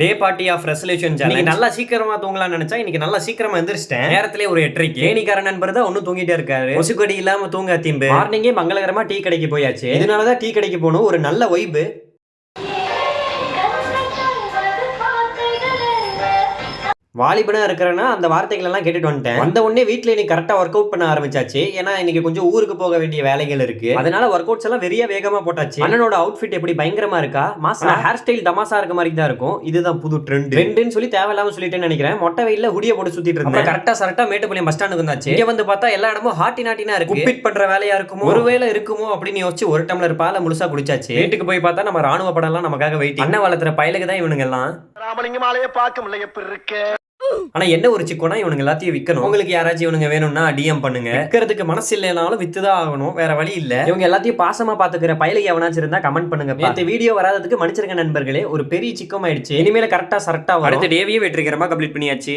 Day party of resolution challenge. நல்லா சீக்கிரமா தூங்கலாம்னு நினைச்சா இன்னைக்கு நல்லா சீக்கிரமா எந்திரிச்சிட்டேன். நேரத்திலே ஒரு 8:30க்கு. ஏனிக்கார நண்பர் தான் ஒன்னும் தூங்கிட்டே இருக்காரு. கொசுக்கடி இல்லாம தூங்க திம்பு. மார்னிங்கே மங்களகரமா டீ கடைக்கு போயாச்சு. இதனாலதான் டீ கடைக்கு போகணும். ஒரு நல்ல வைப். வாலிபனா இருக்கிறேன்னா அந்த வார்த்தைகள் எல்லாம் கேட்டுட்டு வந்துட்டேன். வந்த உடனே வீட்டுல இன்னைக்கு கரெக்டா ஒர்க் அவுட் பண்ண ஆரம்பிச்சாச்சு. ஏன்னா இன்னைக்கு கொஞ்சம் ஊருக்கு போக வேண்டிய வேலைகள் இருக்கு. அதனால ஒர்க் அவுட்ஸ் எல்லாம் வெறியா வேகமா போட்டாச்சு. அண்ணனோட அவுட்ஃபிட் எப்படி பயங்கரமா இருக்கா? மாசா ஹேர் ஸ்டைல் தமாசா இருக்க மாதிரி தான் இருக்கும். இதுதான் புது ட்ரெண்ட்னு சொல்லி தேவையில்லாம சொல்லிட்டேன்னு நினைக்கிறேன். மொட்டை வெயில ஹுடிய போட்டு சுத்திட்டு இருந்தேன். கரெக்டா சரட்டா மேட்டுப்பாளையம் பஸ் ஸ்டாண்டுக்கு வந்தாச்சு. இங்க வந்து பார்த்தா எல்லா இடமும் ஹாட்டி நாட்டினா இருக்கு. குப்பிட் பண்ற வேலையா இருக்குமோ, ஒருவேளை இருக்குமோ அப்படின்னு யோசிச்சு ஒரு டம்ளர் பாலை முழுசா குடிச்சாச்சு. வீட்டுக்கு போய் பார்த்தா நம்ம ராணுவ படம் எல்லாம் நமக்காக வெயிட். அண்ணன் வளர்த்துற பயலுக்கு தான் இவனுங்க எல்லாம். ராமலிங்கமாலையே பார்க்க முடியல எப்படி இருக்கு. ஆனா என்ன ஒரு சிக்கோனா இவனுங்க எல்லாத்தையும் விற்கணும். உங்களுக்கு யாராச்சும் இவனுங்க வேணும்னா டிஎம் பண்ணுங்க. விற்கிறதுக்கு மனசு இல்லைனாலும் வித்துதான் ஆகணும், வேற வழி இல்ல. இவங்க எல்லாத்தையும் பாசமா பாத்துக்கிற பயில எவனாச்சும் இருந்தா கமெண்ட் பண்ணுங்க. இந்த வீடியோ வராததுக்கு மன்னிச்சிருங்க நண்பர்களே. ஒரு பெரிய சிக்கம் ஆயிடுச்சு. இனிமேல கரெக்டா சரட்டா அடுத்த டேவியே வெற்றிகரமா கம்ப்ளீட் பண்ணியாச்சு.